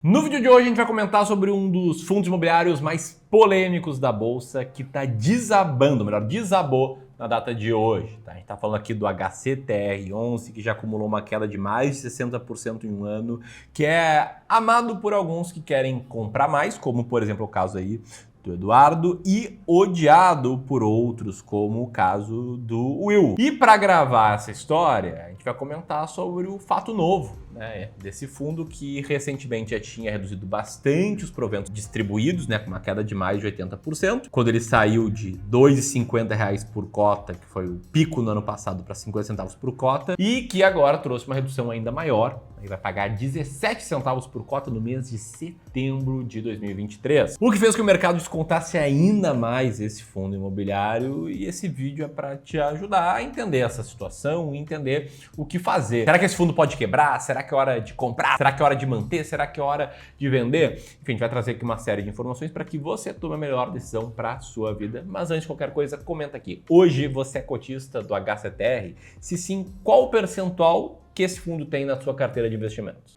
No vídeo de hoje a gente vai comentar sobre um dos fundos imobiliários mais polêmicos da bolsa que está desabando, melhor, desabou na data de hoje. Tá? A gente está falando aqui do HCTR11, que já acumulou uma queda de mais de 60% em um ano, que é amado por alguns que querem comprar mais, como por exemplo o caso aí do Eduardo, e odiado por outros, como o caso do Will. E para gravar essa história, a gente vai comentar sobre o fato novo, né, desse fundo que recentemente já tinha reduzido bastante os proventos distribuídos, né, com uma queda de mais de 80%, quando ele saiu de R$ 2,50 por cota, que foi o pico no ano passado, para 50 centavos por cota, e que agora trouxe uma redução ainda maior. Ele vai pagar 17 centavos por cota no mês de setembro de 2023. O que fez que o mercado descontasse ainda mais esse fundo imobiliário, e esse vídeo é para te ajudar a entender essa situação e entender o que fazer. Será que esse fundo pode quebrar? Será que é hora de comprar? Será que é hora de manter? Será que é hora de vender? Enfim, a gente vai trazer aqui uma série de informações para que você tome a melhor decisão para a sua vida. Mas antes de qualquer coisa, comenta aqui. Hoje você é cotista do HCTR? Se sim, qual o percentual que esse fundo tem na sua carteira de investimentos?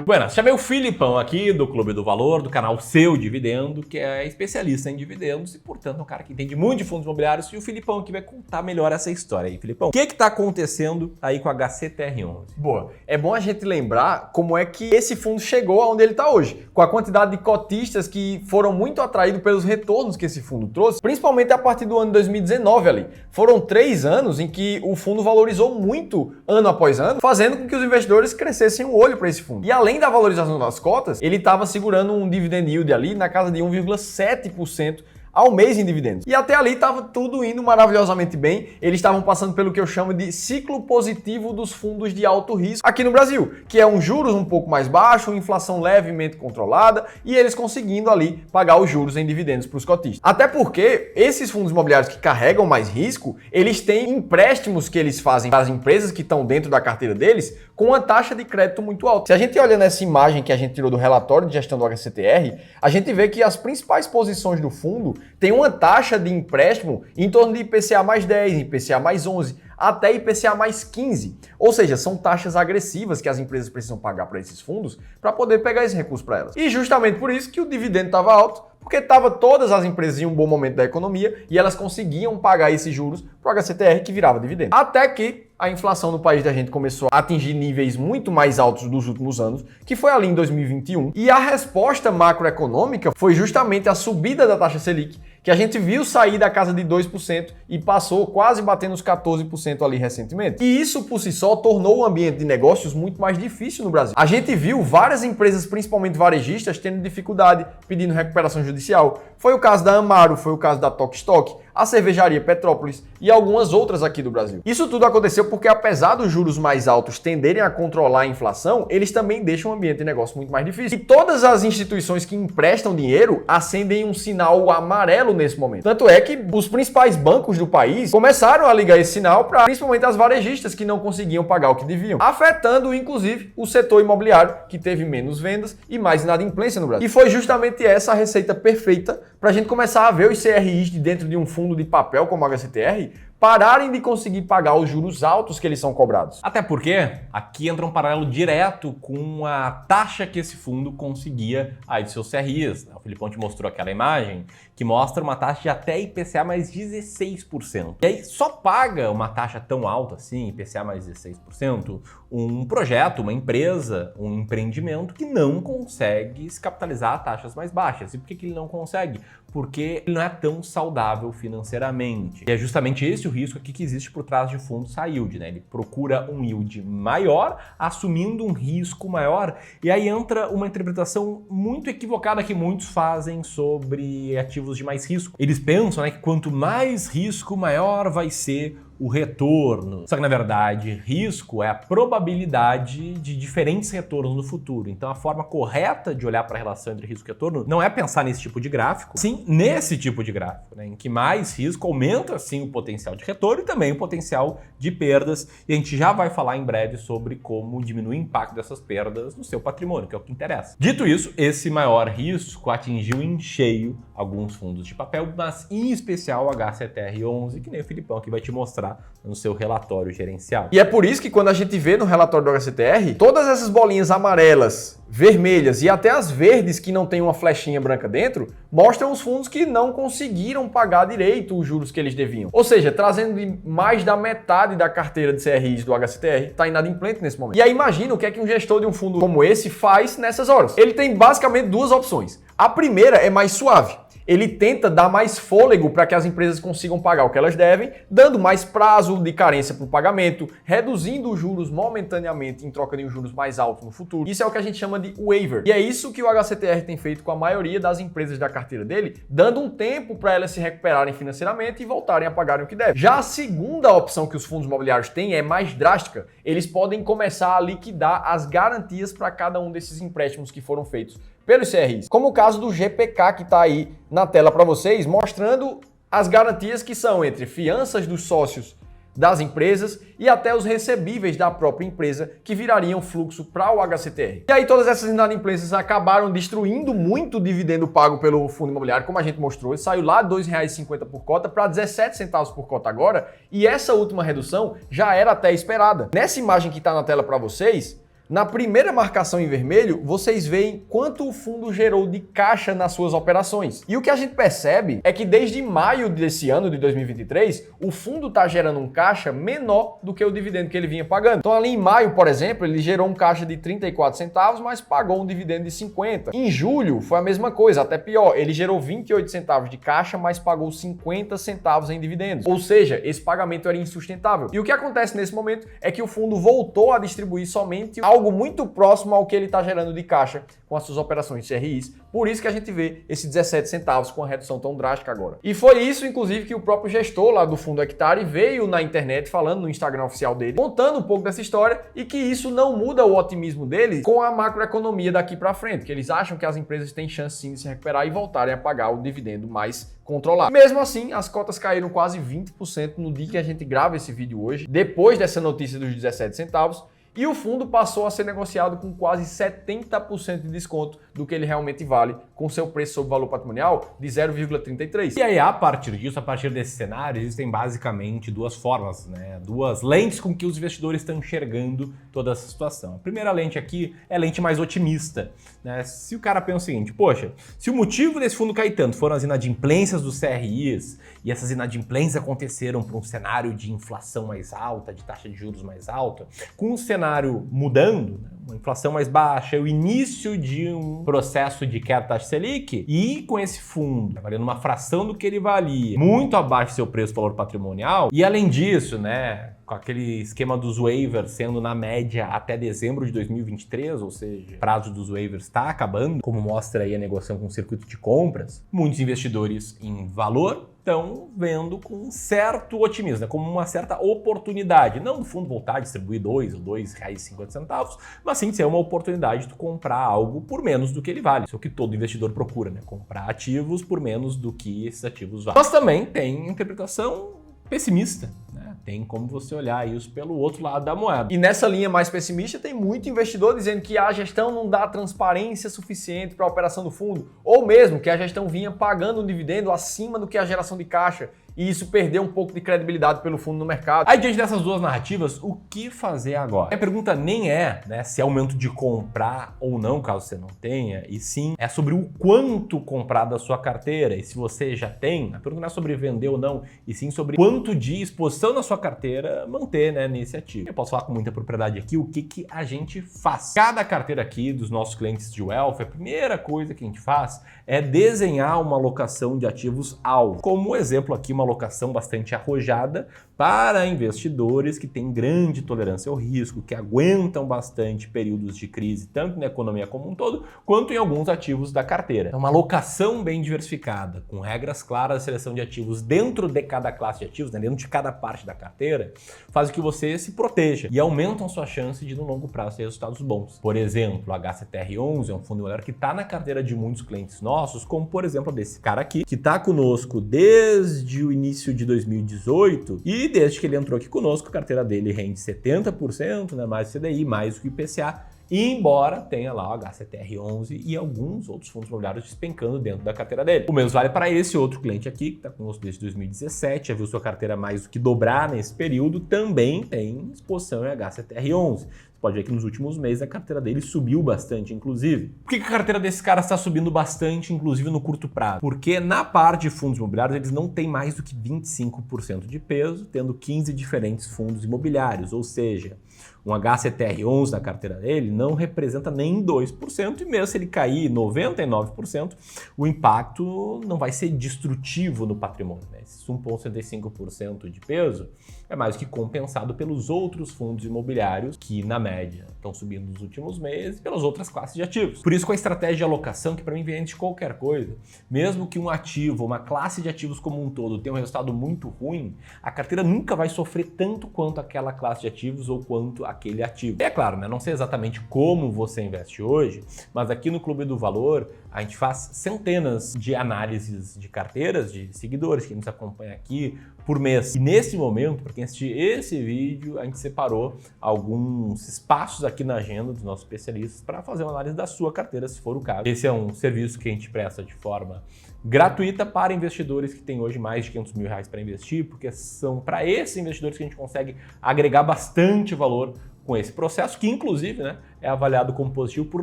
Buenas, chamei o Filipão aqui do Clube do Valor, do canal Seu Dividendo, que é especialista em dividendos e, portanto, é um cara que entende muito de fundos imobiliários, e o Filipão aqui vai contar melhor essa história aí. Filipão, o que está acontecendo aí com a HCTR11? Boa, é bom a gente lembrar como é que esse fundo chegou aonde ele está hoje, com a quantidade de cotistas que foram muito atraídos pelos retornos que esse fundo trouxe, principalmente a partir do ano 2019 ali. Foram 3 anos em que o fundo valorizou muito ano após ano, fazendo com que os investidores crescessem o olho para esse fundo. E além da valorização das cotas, ele estava segurando um dividend yield ali na casa de 1,7% ao mês em dividendos. E até ali estava tudo indo maravilhosamente bem. Eles estavam passando pelo que eu chamo de ciclo positivo dos fundos de alto risco aqui no Brasil, que é um juros um pouco mais baixo, inflação levemente controlada, e eles conseguindo ali pagar os juros em dividendos para os cotistas. Até porque esses fundos imobiliários que carregam mais risco, eles têm empréstimos que eles fazem para as empresas que estão dentro da carteira deles com uma taxa de crédito muito alta. Se a gente olha nessa imagem que a gente tirou do relatório de gestão do HCTR, a gente vê que as principais posições do fundo tem uma taxa de empréstimo em torno de IPCA mais 10, IPCA mais 11, até IPCA mais 15. Ou seja, são taxas agressivas que as empresas precisam pagar para esses fundos para poder pegar esse recurso para elas. E justamente por isso que o dividendo estava alto, porque todas as empresas em um bom momento da economia e elas conseguiam pagar esses juros para o HCTR, que virava dividendo. Até que a inflação no país da gente começou a atingir níveis muito mais altos dos últimos anos, que foi ali em 2021, e a resposta macroeconômica foi justamente a subida da taxa Selic, que a gente viu sair da casa de 2% e passou quase batendo os 14% ali recentemente. E isso por si só tornou o ambiente de negócios muito mais difícil no Brasil. A gente viu várias empresas, principalmente varejistas, tendo dificuldade pedindo recuperação judicial. Foi o caso da Amaro, foi o caso da Tokstok, a cervejaria Petrópolis e algumas outras aqui do Brasil. Isso tudo aconteceu porque, apesar dos juros mais altos tenderem a controlar a inflação, eles também deixam o ambiente de negócio muito mais difícil. E todas as instituições que emprestam dinheiro acendem um sinal amarelo nesse momento. Tanto é que os principais bancos do país começaram a ligar esse sinal para principalmente as varejistas que não conseguiam pagar o que deviam, afetando inclusive o setor imobiliário, que teve menos vendas e mais inadimplência no Brasil. E foi justamente essa a receita perfeita para a gente começar a ver os CRIs de dentro de um fundo de papel como a HCTR pararem de conseguir pagar os juros altos que eles são cobrados. Até porque aqui entra um paralelo direto com a taxa que esse fundo conseguia aí de seus CRIs. O Filipão te mostrou aquela imagem que mostra uma taxa de até IPCA mais 16%. E aí só paga uma taxa tão alta assim, IPCA mais 16%, um projeto, uma empresa, um empreendimento que não consegue se capitalizar a taxas mais baixas. E por que ele não consegue? Porque ele não é tão saudável financeiramente. E é justamente esse o risco aqui que existe por trás de fundos high yield, né? Ele procura um yield maior, assumindo um risco maior, e aí entra uma interpretação muito equivocada que muitos fazem sobre ativos de mais risco. Eles pensam, né, que quanto mais risco, maior vai ser o retorno. Só que, na verdade, risco é a probabilidade de diferentes retornos no futuro. Então, a forma correta de olhar para a relação entre risco e retorno não é pensar nesse tipo de gráfico, sim nesse tipo de gráfico, né, em que mais risco aumenta, sim, o potencial de retorno e também o potencial de perdas. E a gente já vai falar em breve sobre como diminuir o impacto dessas perdas no seu patrimônio, que é o que interessa. Dito isso, esse maior risco atingiu em cheio alguns fundos de papel, mas em especial o HCTR11, que nem o Filipão aqui vai te mostrar mostrar no seu relatório gerencial. E é por isso que quando a gente vê no relatório do HCTR, todas essas bolinhas amarelas, vermelhas e até as verdes que não tem uma flechinha branca dentro, mostram os fundos que não conseguiram pagar direito os juros que eles deviam. Ou seja, trazendo mais da metade da carteira de CRIs do HCTR está inadimplente nesse momento. E aí imagina o que é que um gestor de um fundo como esse faz nessas horas. Ele tem basicamente duas opções. A primeira é mais suave. Ele tenta dar mais fôlego para que as empresas consigam pagar o que elas devem, dando mais prazo de carência para o pagamento, reduzindo os juros momentaneamente em troca de um juros mais altos no futuro. Isso é o que a gente chama de waiver. E é isso que o HCTR tem feito com a maioria das empresas da carteira dele, dando um tempo para elas se recuperarem financeiramente e voltarem a pagarem o que devem. Já a segunda opção que os fundos imobiliários têm é mais drástica. Eles podem começar a liquidar as garantias para cada um desses empréstimos que foram feitos pelos CRIs, como o caso do GPK que está aí na tela para vocês, mostrando as garantias que são entre fianças dos sócios das empresas e até os recebíveis da própria empresa que virariam fluxo para o HCTR. E aí todas essas inadimplências acabaram destruindo muito o dividendo pago pelo fundo imobiliário, como a gente mostrou, ele saiu lá de R$ 2,50 por cota para 17 centavos por cota agora, e essa última redução já era até esperada. Nessa imagem que está na tela para vocês, na primeira marcação em vermelho, vocês veem quanto o fundo gerou de caixa nas suas operações. E o que a gente percebe é que desde maio desse ano, de 2023, o fundo está gerando um caixa menor do que o dividendo que ele vinha pagando. Então ali em maio, por exemplo, ele gerou um caixa de 34 centavos, mas pagou um dividendo de 50. Em julho foi a mesma coisa, até pior. Ele gerou 28 centavos de caixa, mas pagou 50 centavos em dividendos. Ou seja, esse pagamento era insustentável. E o que acontece nesse momento é que o fundo voltou a distribuir somente algo muito próximo ao que ele está gerando de caixa com as suas operações de CRIs. Por isso que a gente vê esses 17 centavos com a redução tão drástica agora. E foi isso, inclusive, que o próprio gestor lá do Fundo Hectare veio na internet falando no Instagram oficial dele, contando um pouco dessa história e que isso não muda o otimismo deles com a macroeconomia daqui para frente, que eles acham que as empresas têm chance sim de se recuperar e voltarem a pagar o dividendo mais controlado. Mesmo assim, as cotas caíram quase 20% no dia que a gente grava esse vídeo hoje, depois dessa notícia dos 17 centavos, e o fundo passou a ser negociado com quase 70% de desconto do que ele realmente vale, com seu preço sobre valor patrimonial de 0,33. E aí, a partir disso, a partir desse cenário, existem basicamente duas formas, né? Duas lentes com que os investidores estão enxergando toda essa situação. A primeira lente aqui é a lente mais otimista, né? Se o cara pensa o seguinte, poxa, se o motivo desse fundo cair tanto foram as inadimplências dos CRIs, e essas inadimplências aconteceram por um cenário de inflação mais alta, de taxa de juros mais alta, com o cenário mudando, né? Uma inflação mais baixa, o início de um processo de queda da taxa Selic, e com esse fundo valendo uma fração do que ele valia, muito abaixo do seu preço valor patrimonial, e além disso, né, com aquele esquema dos waivers sendo na média até dezembro de 2023, ou seja, o prazo dos waivers está acabando, como mostra aí a negociação com o circuito de compras, muitos investidores em valor estão vendo com um certo otimismo, né? Como uma certa oportunidade. Não do fundo voltar a distribuir R$ 2 ou R$ 2,50, mas sim ser uma oportunidade de tu comprar algo por menos do que ele vale. Isso é o que todo investidor procura, né? Comprar ativos por menos do que esses ativos valem. Mas também tem interpretação pessimista, né? Tem como você olhar isso pelo outro lado da moeda. E nessa linha mais pessimista tem muito investidor dizendo que a gestão não dá transparência suficiente para a operação do fundo, ou mesmo que a gestão vinha pagando um dividendo acima do que a geração de caixa, e isso perdeu um pouco de credibilidade pelo fundo no mercado. Aí, diante dessas duas narrativas, o que fazer agora? A pergunta nem é, né, se é o momento de comprar ou não, caso você não tenha, e sim é sobre o quanto comprar da sua carteira. E se você já tem, a pergunta não é sobre vender ou não, e sim sobre quanto de exposição na sua carteira manter, né, nesse ativo. Eu posso falar com muita propriedade aqui o que a gente faz. Cada carteira aqui dos nossos clientes de Wealth, a primeira coisa que a gente faz é desenhar uma alocação de ativos alvo. Como exemplo aqui, uma alocação bastante arrojada para investidores que têm grande tolerância ao risco, que aguentam bastante períodos de crise, tanto na economia como um todo, quanto em alguns ativos da carteira. É uma alocação bem diversificada, com regras claras de seleção de ativos dentro de cada classe de ativos, né, dentro de cada parte da carteira, faz com que você se proteja e aumentam a sua chance de, no longo prazo, ter resultados bons. Por exemplo, o HCTR11 é um fundo imobiliário que está na carteira de muitos clientes nossos, como, por exemplo, desse cara aqui, que está conosco desde o início de 2018 e desde que ele entrou aqui conosco, a carteira dele rende 70%, né, mais CDI, mais do que o IPCA, embora tenha lá o HCTR11 e alguns outros fundos imobiliários despencando dentro da carteira dele. O mesmo vale para esse outro cliente aqui, que está conosco desde 2017, já viu sua carteira mais do que dobrar nesse período, também tem exposição em HCTR11. Você pode ver que nos últimos meses a carteira dele subiu bastante, inclusive. Por que a carteira desse cara está subindo bastante, inclusive no curto prazo? Porque na parte de fundos imobiliários eles não têm mais do que 25% de peso, tendo 15 diferentes fundos imobiliários, ou seja, um HCTR11 na carteira dele não representa nem 2%, e mesmo se ele cair 99%, o impacto não vai ser destrutivo no patrimônio, né? Esse 1,75% de peso é mais do que compensado pelos outros fundos imobiliários que, na média, estão subindo nos últimos meses, pelas outras classes de ativos. Por isso, com a estratégia de alocação, que para mim vem antes de qualquer coisa, mesmo que um ativo, uma classe de ativos como um todo tenha um resultado muito ruim, a carteira nunca vai sofrer tanto quanto aquela classe de ativos ou quanto aquele ativo. E é claro, né, não sei exatamente como você investe hoje, mas aqui no Clube do Valor a gente faz centenas de análises de carteiras de seguidores que nos acompanham aqui por mês. E nesse momento, para quem assistir esse vídeo, a gente separou alguns espaços aqui na agenda dos nossos especialistas para fazer uma análise da sua carteira, se for o caso. Esse é um serviço que a gente presta de forma gratuita para investidores que têm hoje mais de R$500 mil para investir, porque são para esses investidores que a gente consegue agregar bastante valor com esse processo, que inclusive, né, é avaliado como positivo por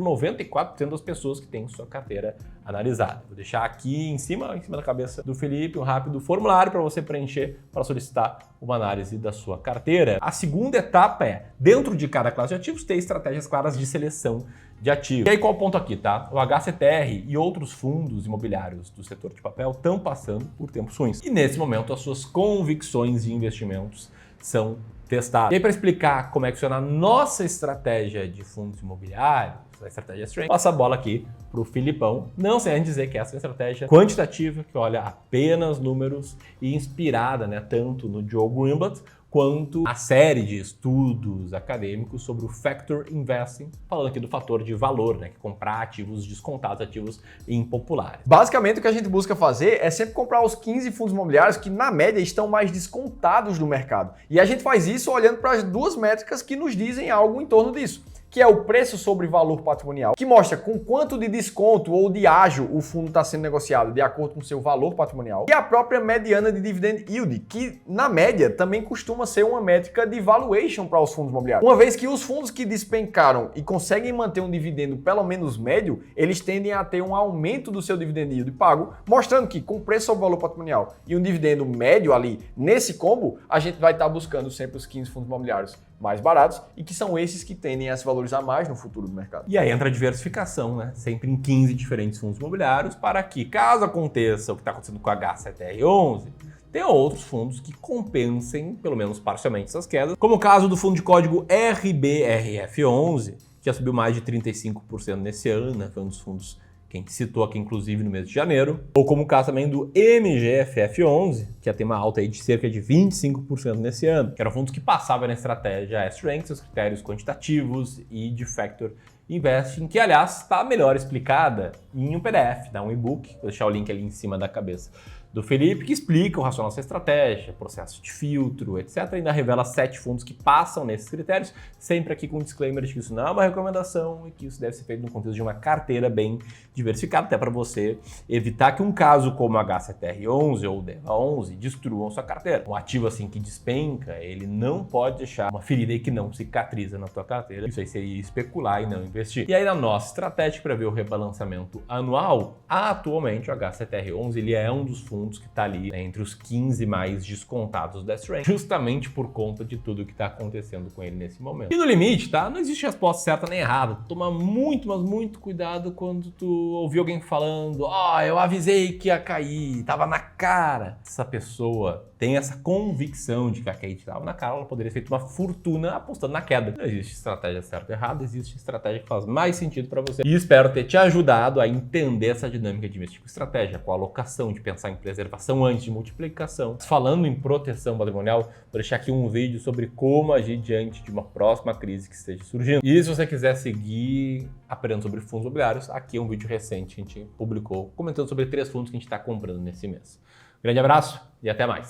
94% das pessoas que têm sua carteira analisada. Vou deixar aqui em cima da cabeça do Felipe um rápido formulário para você preencher para solicitar uma análise da sua carteira. A segunda etapa é, dentro de cada classe de ativos, ter estratégias claras de seleção de ativos. E aí qual o ponto aqui, tá? O HCTR e outros fundos imobiliários do setor de papel estão passando por tempos ruins. E nesse momento as suas convicções de investimentos são testadas. E aí para explicar como é que funciona a nossa estratégia de fundos imobiliários, a estratégia Strength, passa a bola aqui para o Filipão, não sem antes dizer que essa é uma estratégia quantitativa, que olha apenas números e inspirada, né, tanto no Joe Greenblatt quanto a série de estudos acadêmicos sobre o Factor Investing, falando aqui do fator de valor, né, que é comprar ativos descontados, ativos impopulares. Basicamente, o que a gente busca fazer é sempre comprar os 15 fundos imobiliários que, na média, estão mais descontados do mercado. E a gente faz isso olhando para as duas métricas que nos dizem algo em torno disso, que é o preço sobre valor patrimonial, que mostra com quanto de desconto ou de ágio o fundo está sendo negociado de acordo com o seu valor patrimonial, e a própria mediana de dividend yield, que na média também costuma ser uma métrica de valuation para os fundos imobiliários. Uma vez que os fundos que despencaram e conseguem manter um dividendo pelo menos médio, eles tendem a ter um aumento do seu dividend yield pago, mostrando que com preço sobre valor patrimonial e um dividendo médio ali nesse combo, a gente vai estar buscando sempre os 15 fundos imobiliários mais baratos e que são esses que tendem a se valorizar mais no futuro do mercado. E aí entra a diversificação, né? Sempre em 15 diferentes fundos imobiliários, para que, caso aconteça o que está acontecendo com a HCTR11, tenha outros fundos que compensem, pelo menos parcialmente, essas quedas, como o caso do fundo de código RBRF11, que já subiu mais de 35% nesse ano, né? Foi um dos fundos que a gente citou aqui, inclusive, no mês de janeiro. Ou como o caso também do MGFF11, que já tem uma alta aí de cerca de 25% nesse ano, que eram fundos que passavam na estratégia S-Strength, os critérios quantitativos e de Factor Investing, que, aliás, está melhor explicada em um PDF, um e-book. Vou deixar o link ali em cima da cabeça do Felipe, que explica o racional dessa estratégia, processo de filtro, etc. E ainda revela 7 fundos que passam nesses critérios, sempre aqui com um disclaimer de que isso não é uma recomendação e que isso deve ser feito no contexto de uma carteira bem diversificada, até para você evitar que um caso como a HCTR11 ou o DEVA11 destruam sua carteira. Um ativo assim que despenca, ele não pode deixar uma ferida aí que não cicatriza na tua carteira. Isso aí seria especular e não investir. E aí na nossa estratégia para ver o rebalanceamento anual, atualmente o HCTR11 ele é um dos fundos que está ali, né, entre os 15 mais descontados da S-Range, justamente por conta de tudo que está acontecendo com ele nesse momento. E no limite, tá? Não existe resposta certa nem errada. Toma muito, mas muito cuidado quando tu ouvir alguém falando, eu avisei que ia cair, tava na cara. Essa pessoa tem essa convicção de que a cair estava na cara, ela poderia ter feito uma fortuna apostando na queda. Não existe estratégia certa ou errada, existe estratégia que faz mais sentido para você. E espero ter te ajudado a entender essa dinâmica de investir com estratégia, com alocação, de pensar em preservação antes de multiplicação. Falando em proteção patrimonial, vou deixar aqui um vídeo sobre como agir diante de uma próxima crise que esteja surgindo. E se você quiser seguir aprendendo sobre fundos imobiliários, aqui é um vídeo recente que a gente publicou comentando sobre 3 fundos que a gente está comprando nesse mês. Grande abraço e até mais.